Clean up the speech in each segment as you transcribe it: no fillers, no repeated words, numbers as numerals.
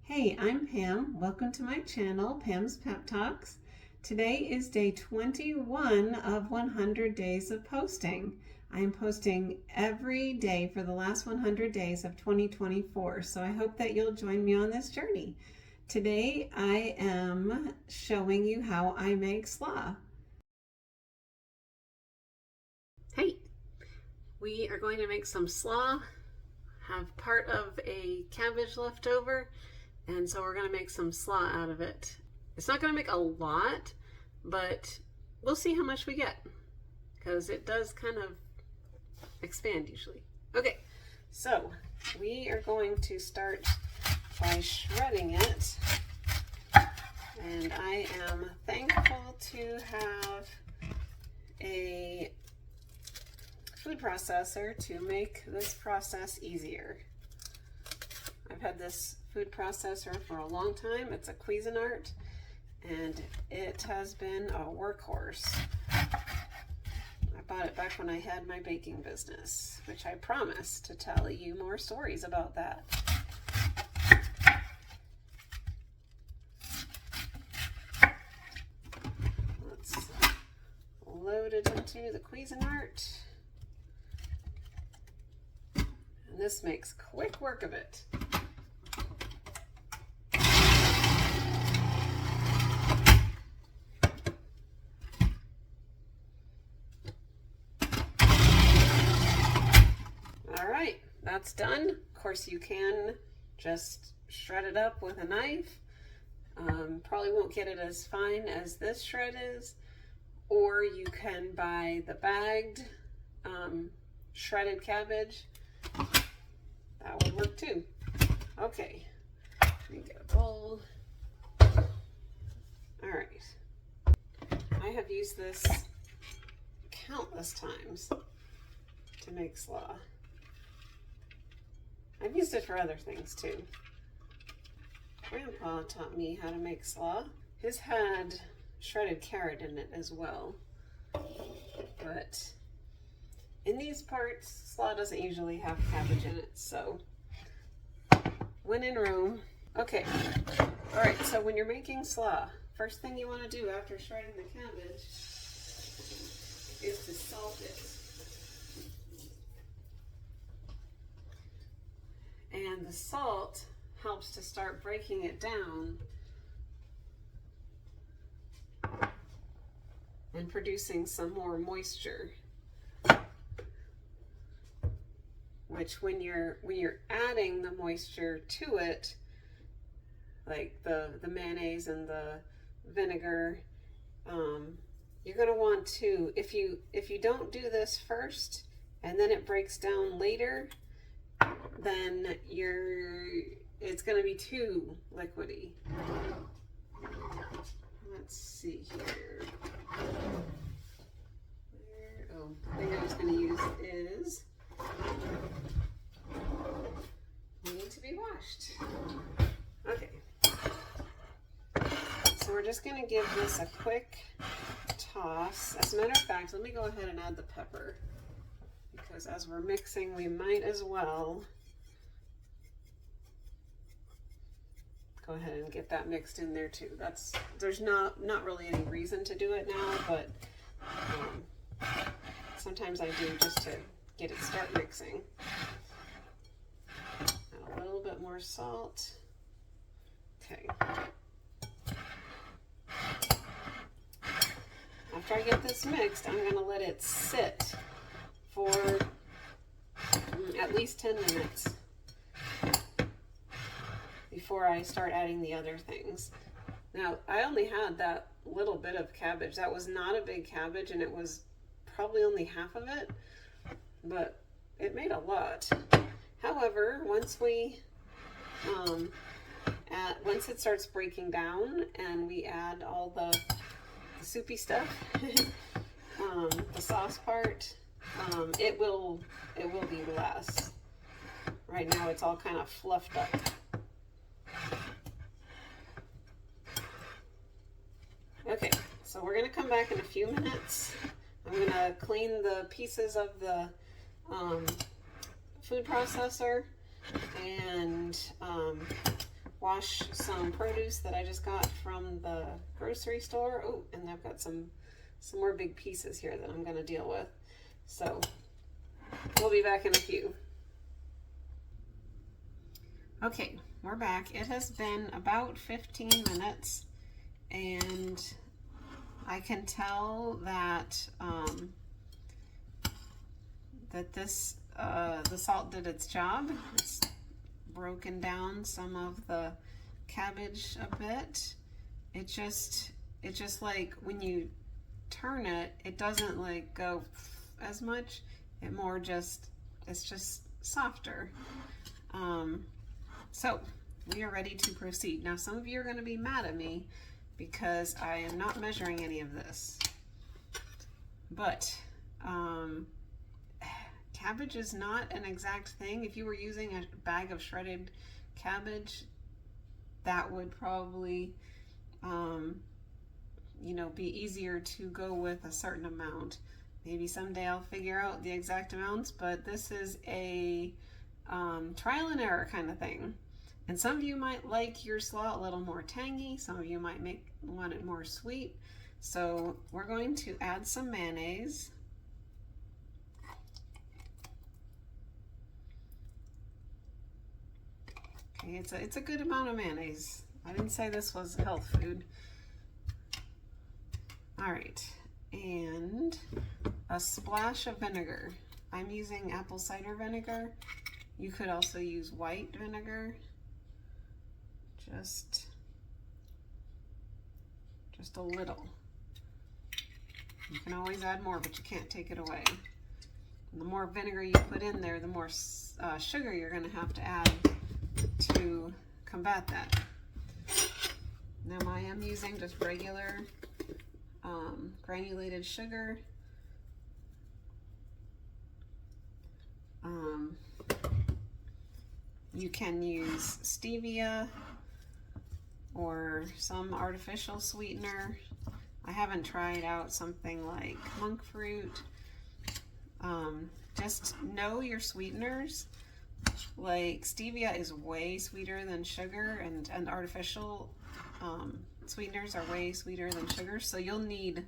Hey, I'm Pam. Welcome to my channel, Pam's Pep Talks. Today is day 21 of 100 days of posting. I am posting every day for the last 100 days of 2024, so I hope that you'll join me on this journey. Today I am showing you how I make slaw. Hey, we are going to make some slaw. Have part of a cabbage left over, and so we're going to make some slaw out of it. It's not going to make a lot, but we'll see how much we get, because it does kind of expand usually. Okay, so we are going to start by shredding it, and I am thankful to have a food processor to make this process easier. I've had this food processor for a long time. It's a Cuisinart, and it has been a workhorse. I bought it back when I had my baking business, which I promise to tell you more stories about that. Let's load it into the Cuisinart. And this makes quick work of it. All right, that's done. Of course, you can just shred it up with a knife. Probably won't get it as fine as this shred is, or you can buy the bagged shredded cabbage. That would work too. Okay, let me get a bowl. All right, I have used this countless times to make slaw. I've used it for other things too. Grandpa taught me how to make slaw. His had shredded carrot in it as well. But in these parts, slaw doesn't usually have cabbage in it, so when in Rome. Okay, all right, so when you're making slaw, first thing you want to do after shredding the cabbage is to salt it. And the salt helps to start breaking it down and producing some more moisture. Which when you're adding the moisture to it, like the mayonnaise and the vinegar, you're going to want to, if you don't do this first and then it breaks down later, then it's going to be too liquidy. Let's see here. The thing I was going to use is need to be washed. Okay. So we're just going to give this a quick toss. As a matter of fact, let me go ahead and add the pepper, because as we're mixing, we might as well go ahead and get that mixed in there too. There's not really any reason to do it now, but sometimes I do just to get it start mixing. Add a little bit more salt. Okay. After I get this mixed, I'm going to let it sit for at least 10 minutes before I start adding the other things. Now, I only had that little bit of cabbage. That was not a big cabbage, and it was probably only half of it, but it made a lot. However, once it starts breaking down and we add all the soupy stuff, the sauce part, it will be less. Right now it's all kind of fluffed up. Okay, so we're going to come back in a few minutes. I'm going to clean the pieces of the food processor and wash some produce that I just got from the grocery store. Oh, and I've got some more big pieces here that I'm going to deal with. So we'll be back in a few. Okay, we're back. It has been about 15 minutes and I can tell that the salt did its job. It's broken down some of the cabbage a bit. It just like when you turn it, it doesn't like go as much. It's just softer. So we are ready to proceed. Now some of you are going to be mad at me because I am not measuring any of this. But cabbage is not an exact thing. If you were using a bag of shredded cabbage, that would probably be easier to go with a certain amount. Maybe someday I'll figure out the exact amounts, but this is a trial and error kind of thing. And some of you might like your slaw a little more tangy. Some of you might want it more sweet. So we're going to add some mayonnaise. Okay, it's a good amount of mayonnaise. I didn't say this was health food. All right, and a splash of vinegar. I'm using apple cider vinegar. You could also use white vinegar. Just a little. You can always add more, but you can't take it away. And the more vinegar you put in there, the more sugar you're going to have to add to combat that. Now I am using just regular granulated sugar. You can use stevia or some artificial sweetener. I haven't tried out something like monk fruit. Just know your sweeteners. Like stevia is way sweeter than sugar, and artificial sweeteners are way sweeter than sugar, so you'll need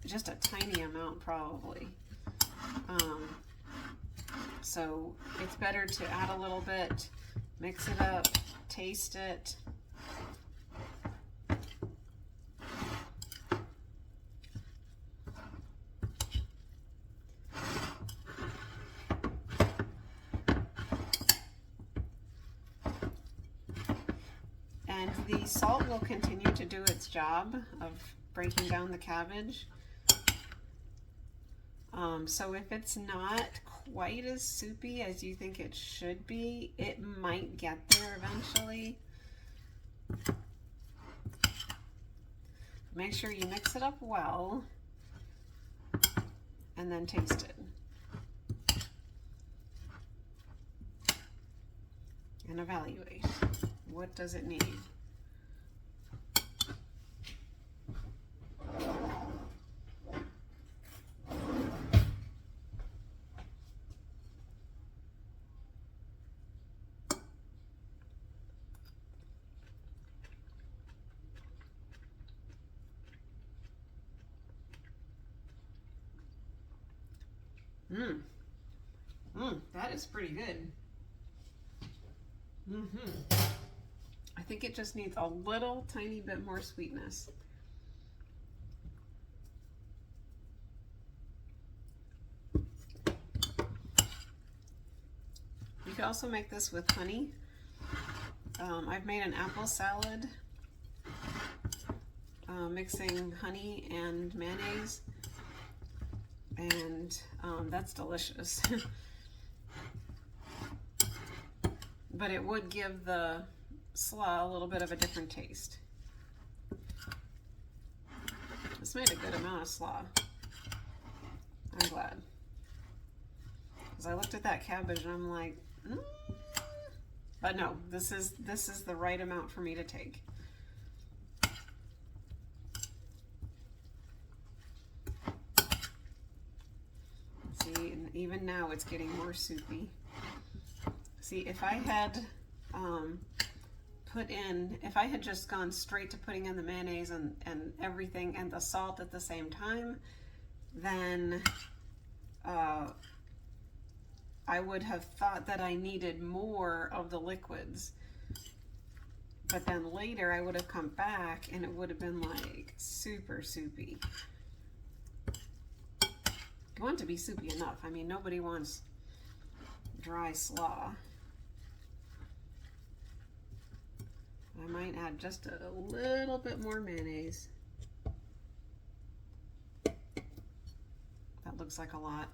just a tiny amount probably. So it's better to add a little bit, mix it up, taste it. And the salt will continue to do its job of breaking down the cabbage. So if it's not quite as soupy as you think it should be, it might get there eventually. Make sure you mix it up well and then taste it. And evaluate. What does it need? That is pretty good. I think it just needs a little tiny bit more sweetness. You could also make this with honey. I've made an apple salad mixing honey and mayonnaise, and that's delicious. But it would give the slaw a little bit of a different taste. This made a good amount of slaw. I'm glad. Because I looked at that cabbage and I'm like, But no, this is the right amount for me to take. See, and even now it's getting more soupy. See, if I had put in, if I had just gone straight to putting in the mayonnaise and everything and the salt at the same time, then I would have thought that I needed more of the liquids. But then later I would have come back and it would have been like super soupy. You want it to be soupy enough. I mean, nobody wants dry slaw. I might add just a little bit more mayonnaise. That looks like a lot.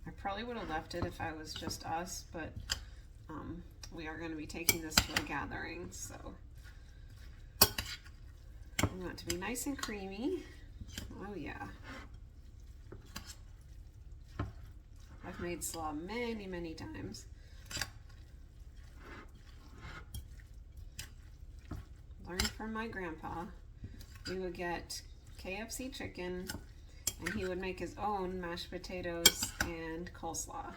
I probably would have left it if I was just us, but we are going to be taking this to a gathering, so I want it to be nice and creamy. Oh yeah. I've made slaw many, many times. Learned from my grandpa. We would get KFC chicken and he would make his own mashed potatoes and coleslaw.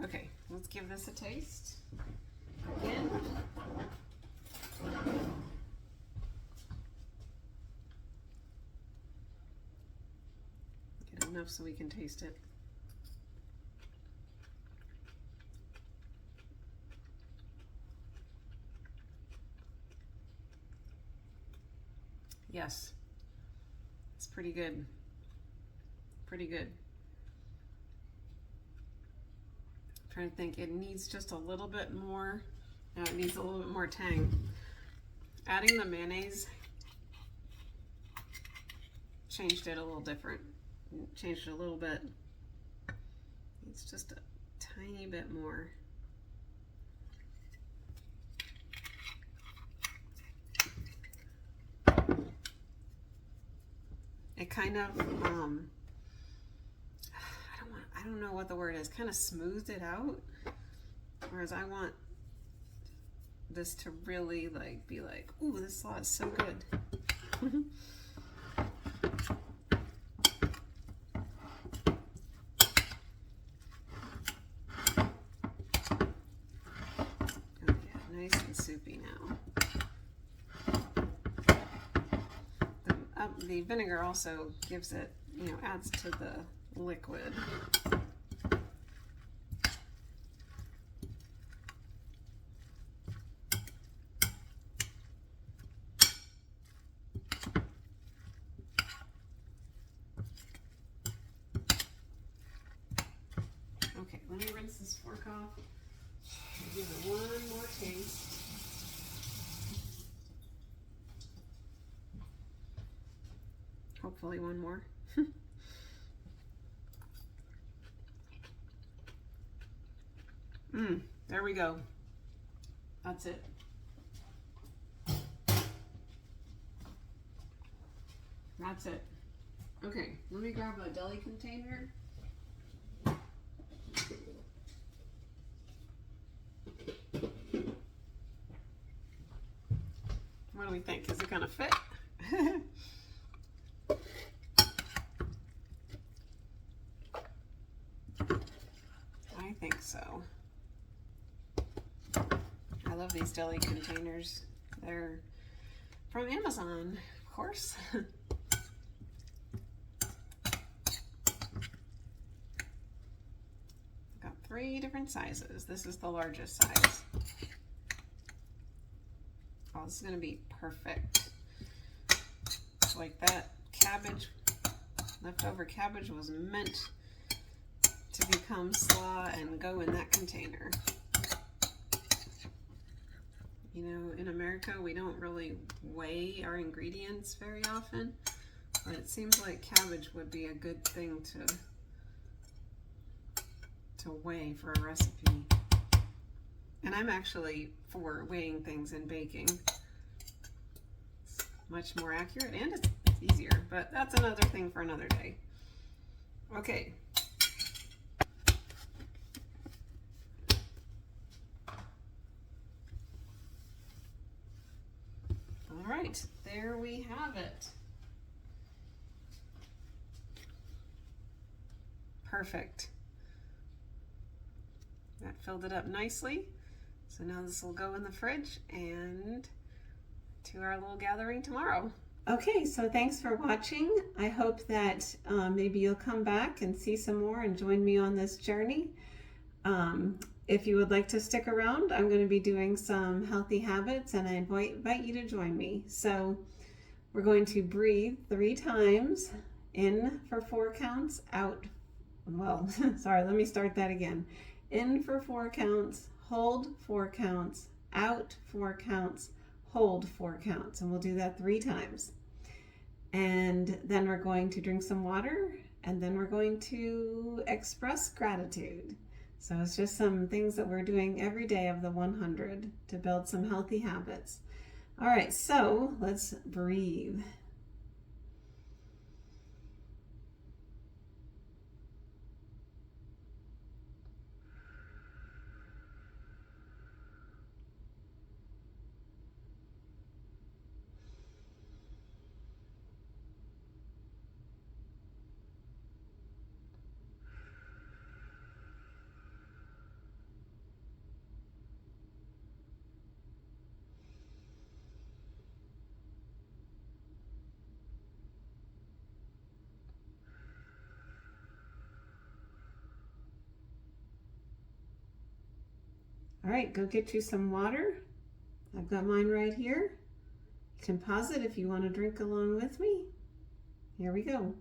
Okay, let's give this a taste. Again. Get enough so we can taste it. Yes, it's pretty good. Pretty good. I'm trying to think, it needs just a little bit more. No, it needs a little bit more tang. Adding the mayonnaise changed it a little different. Changed it a little bit. It's just a tiny bit more. It kind of, I don't know what the word is, kind of smoothed it out. Whereas I want this to really like be like, ooh, this slaw is so good. Oh yeah, nice and soupy now. The vinegar also gives it, you know, adds to the liquid. Okay, let me rinse this fork off. Give it one more taste. Hopefully one more. There we go. That's it. That's it. Okay, let me grab a deli container. What do we think? Is it gonna fit? I think so. I love these deli containers. They're from Amazon, of course. Got 3 different sizes. This is the largest size. Oh, this is gonna be perfect. Like that cabbage, leftover cabbage was meant to become slaw and go in that container. You know, in America, we don't really weigh our ingredients very often, but it seems like cabbage would be a good thing to weigh for a recipe. And I'm actually for weighing things in baking. It's much more accurate and it's easier, but that's another thing for another day. Okay. All right, there we have it. Perfect. That filled it up nicely. So now this will go in the fridge and to our little gathering tomorrow. Okay, so thanks for watching. I hope that maybe you'll come back and see some more and join me on this journey. If you would like to stick around, I'm going to be doing some healthy habits and I invite you to join me. So we're going to breathe 3 times, in for 4 counts, out, well, sorry, let me start that again. In for 4 counts, hold 4 counts, out 4 counts, hold 4 counts, and we'll do that 3 times. And then we're going to drink some water, and then we're going to express gratitude. So it's just some things that we're doing every day of the 100 to build some healthy habits. All right, so let's breathe. All right, go get you some water. I've got mine right here. You can pause it if you want to drink along with me. Here we go.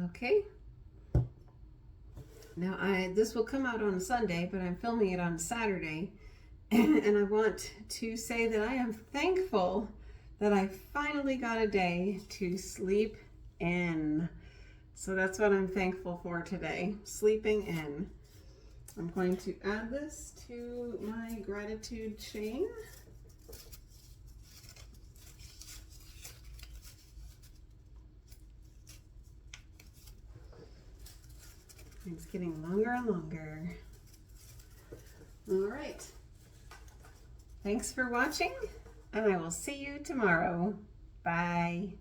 Okay. Now this will come out on Sunday, but I'm filming it on Saturday. And I want to say that I am thankful that I finally got a day to sleep in. So that's what I'm thankful for today, sleeping in. I'm going to add this to my gratitude chain. It's getting longer and longer. All right. Thanks for watching, and I will see you tomorrow. Bye.